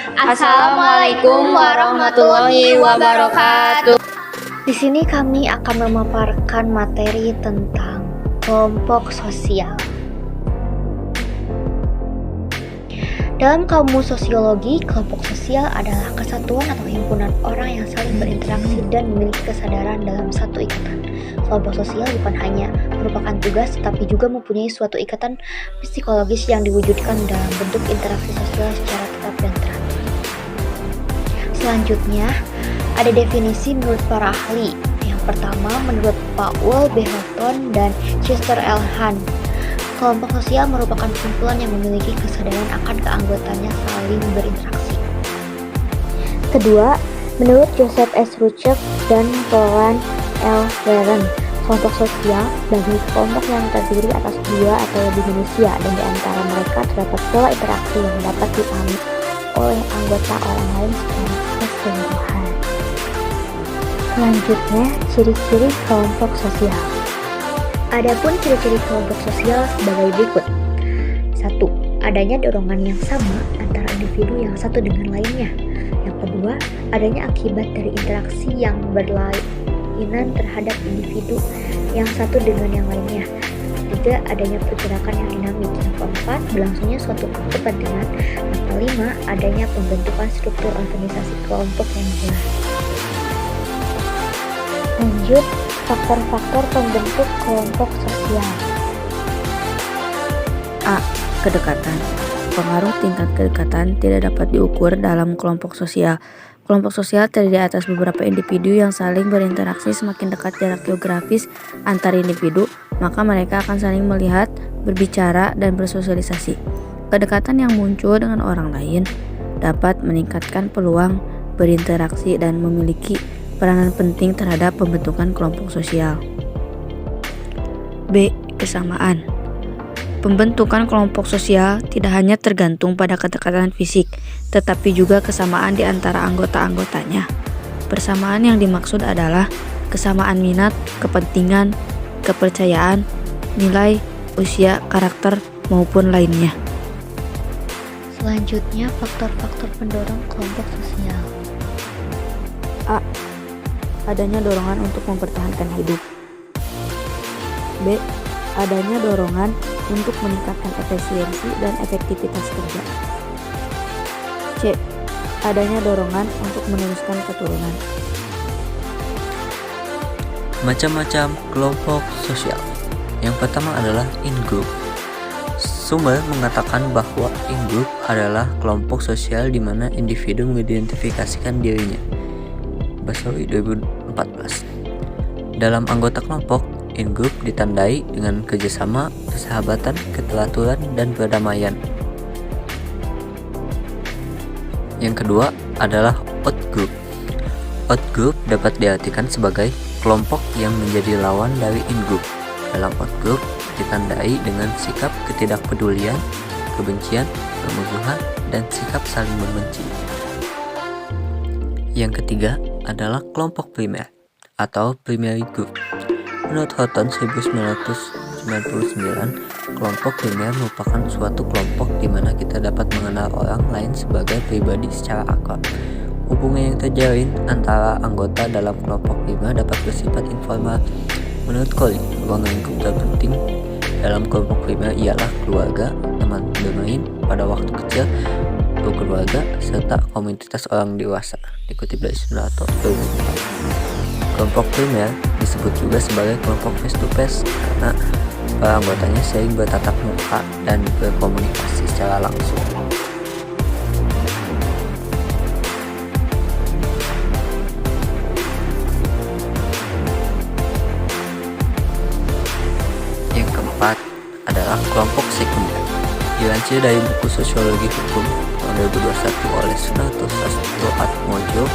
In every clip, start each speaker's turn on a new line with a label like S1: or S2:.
S1: Assalamualaikum warahmatullahi wabarakatuh.
S2: Di sini kami akan memaparkan materi tentang kelompok sosial. Dalam kamus sosiologi, kelompok sosial adalah kesatuan atau himpunan orang yang saling berinteraksi dan memiliki kesadaran dalam satu ikatan. Kelompok sosial bukan hanya merupakan tugas, tetapi juga mempunyai suatu ikatan psikologis yang diwujudkan dalam bentuk interaksi sosial secara tetap dan teratur. Selanjutnya, ada definisi menurut para ahli. Yang pertama, menurut Paul B. Houghton dan Chester L. Hunt, kelompok sosial merupakan kumpulan yang memiliki kesadaran akan keanggotaannya saling berinteraksi. Kedua, menurut Joseph S. Ruchek dan Roland L. Warren, kelompok sosial bagi kelompok yang terdiri atas dua atau lebih manusia dan di antara mereka terdapat pola interaksi yang dapat dipahami oleh anggota orang lain secara keseluruhan. Selanjutnya, ciri-ciri kelompok sosial. Adapun ciri-ciri kelompok sosial sebagai berikut. 1. Adanya dorongan yang sama antara individu yang satu dengan lainnya. Yang kedua, adanya akibat dari interaksi yang berlainan terhadap individu yang satu dengan yang lainnya. Ketiga, adanya pergerakan yang dinamik. Yang keempat, berlangsungnya suatu kepentingan. Yang kelima, adanya pembentukan struktur organisasi kelompok yang jelas. Lanjut, faktor-faktor pembentuk kelompok sosial.
S3: A. Kedekatan. Pengaruh tingkat kedekatan tidak dapat diukur dalam kelompok sosial. Kelompok sosial terdiri atas beberapa individu yang saling berinteraksi. Semakin dekat jarak geografis antar individu, maka mereka akan saling melihat, berbicara, dan bersosialisasi. Kedekatan yang muncul dengan orang lain dapat meningkatkan peluang berinteraksi dan memiliki peranan penting terhadap pembentukan kelompok sosial. B. Kesamaan. Pembentukan kelompok sosial tidak hanya tergantung pada kedekatan fisik, tetapi juga kesamaan di antara anggota-anggotanya. Persamaan yang dimaksud adalah kesamaan minat, kepentingan, kepercayaan, nilai, usia, karakter, maupun lainnya.
S2: Selanjutnya, faktor-faktor pendorong kelompok sosial.
S3: A. Adanya dorongan untuk mempertahankan hidup. B. Adanya dorongan untuk meningkatkan efisiensi dan efektivitas kerja. C. Adanya dorongan untuk meneruskan keturunan.
S1: Macam-macam kelompok sosial. Yang pertama adalah in-group. Sumber mengatakan bahwa in-group adalah kelompok sosial di mana individu mengidentifikasikan dirinya. Basawi 2014. Dalam anggota kelompok, in-group ditandai dengan kerjasama, persahabatan, keteraturan, dan perdamaian. Yang kedua adalah out-group. Out-group dapat diartikan sebagai kelompok yang menjadi lawan dari in-group. Dalam out-group ditandai dengan sikap ketidakpedulian, kebencian, permusuhan, dan sikap saling membenci. Yang ketiga adalah kelompok primer atau primary group. Menurut Houghton 1999, kelompok primer merupakan suatu kelompok di mana kita dapat mengenal orang lain sebagai pribadi secara akrab. Hubungan yang terjalin antara anggota dalam kelompok primer dapat bersifat informal. Menurut Coley, ruang lingkup terpenting dalam kelompok primer ialah keluarga, teman bermain pada waktu kecil, keluarga, serta komunitas orang dewasa. Dikutip dari Sunato 2004. Kelompok primer disebut juga sebagai kelompok face to face karena para anggotanya sering bertatap muka dan berkomunikasi secara langsung. Yang keempat adalah kelompok sekunder. Dilansir dari buku Sosiologi Hukum tahun 2021 oleh Sunato Sastro-Atmojo,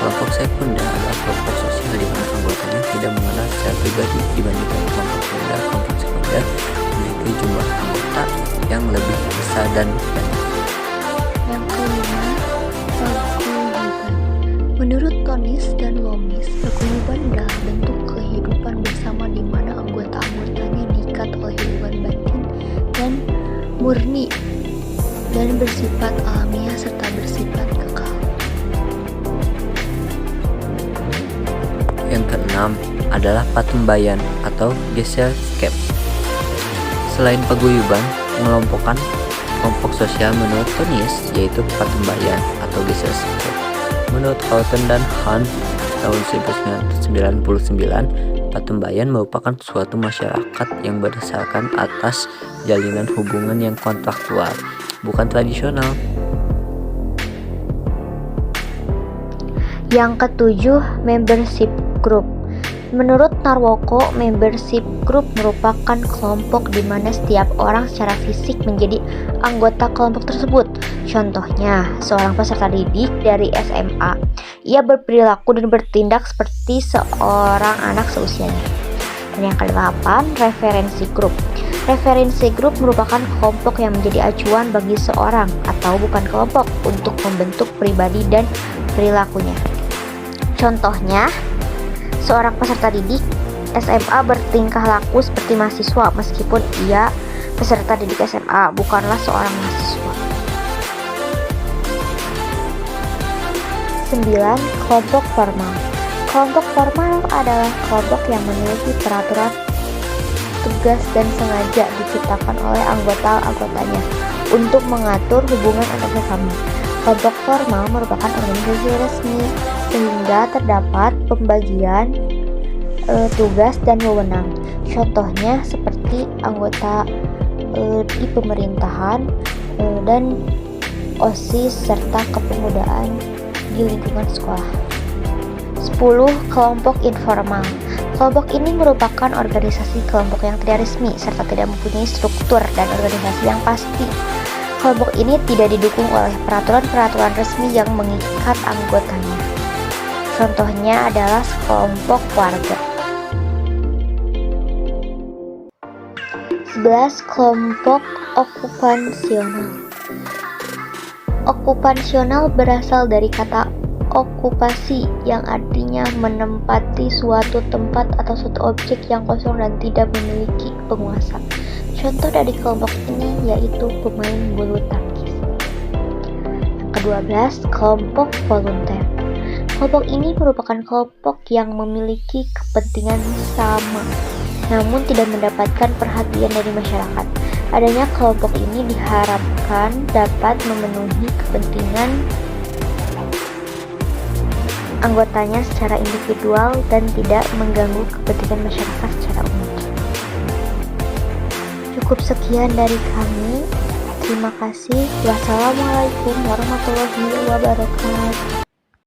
S1: kelompok sekunder adalah kelompok sosial di mana anggotanya tidak mengenal secara pribadi dibandingkan kelompok primer. Kelompok sekunder memiliki jumlah anggota yang lebih besar dan banyak.
S2: Yang kelima, paguyuban. Menurut Tonis dan Lomis, paguyuban adalah bentuk kehidupan bersama di mana anggota-anggotanya diikat oleh hubungan batin dan murni dan bersifat alamiah serta bersifat
S1: adalah patembayan atau Gesellschaft. Selain paguyuban, mengelompokkan kelompok sosial menurut Tonies yaitu patembayan atau Gesellschaft. Menurut Horton dan Hahn tahun 1999, patembayan merupakan suatu masyarakat yang berdasarkan atas jalinan hubungan yang kontraktual, bukan tradisional.
S2: Yang ketujuh, membership group. Menurut Narwoko, membership group merupakan kelompok di mana setiap orang secara fisik menjadi anggota kelompok tersebut. Contohnya, seorang peserta didik dari SMA. Ia berperilaku dan bertindak seperti seorang anak seusianya. Dan yang ke-8, referensi group. Referensi grup merupakan kelompok yang menjadi acuan bagi seorang atau bukan kelompok untuk membentuk pribadi dan perilakunya. Contohnya, seorang peserta didik SMA bertingkah laku seperti mahasiswa meskipun ia peserta didik SMA, bukanlah seorang mahasiswa. 9. Kelompok formal. Kelompok formal adalah kelompok yang memiliki peraturan, tugas, dan sengaja diciptakan oleh anggota-anggotanya untuk mengatur hubungan antar sesama. Kelompok formal merupakan organisasi resmi sehingga terdapat pembagian tugas dan wewenang. Contohnya seperti anggota di pemerintahan dan OSIS serta kepemudaan di lingkungan sekolah. 10. Kelompok informal. Kelompok ini merupakan organisasi kelompok yang tidak resmi serta tidak mempunyai struktur dan organisasi yang pasti. Kelompok ini tidak didukung oleh peraturan-peraturan resmi yang mengikat anggotanya. Contohnya adalah sekelompok warga. 11. Kelompok okupasional. Okupasional berasal dari kata okupasi yang artinya menempati suatu tempat atau suatu objek yang kosong dan tidak memiliki penguasa. Contoh dari kelompok ini yaitu pemain bulu tangkis. Yang ke-12, kelompok volunteer. Kelompok ini merupakan kelompok yang memiliki kepentingan sama, namun tidak mendapatkan perhatian dari masyarakat. Adanya kelompok ini diharapkan dapat memenuhi kepentingan anggotanya secara individual dan tidak mengganggu kepentingan masyarakat secara umum. Cukup sekian dari kami. Terima kasih. Wassalamualaikum warahmatullahi wabarakatuh.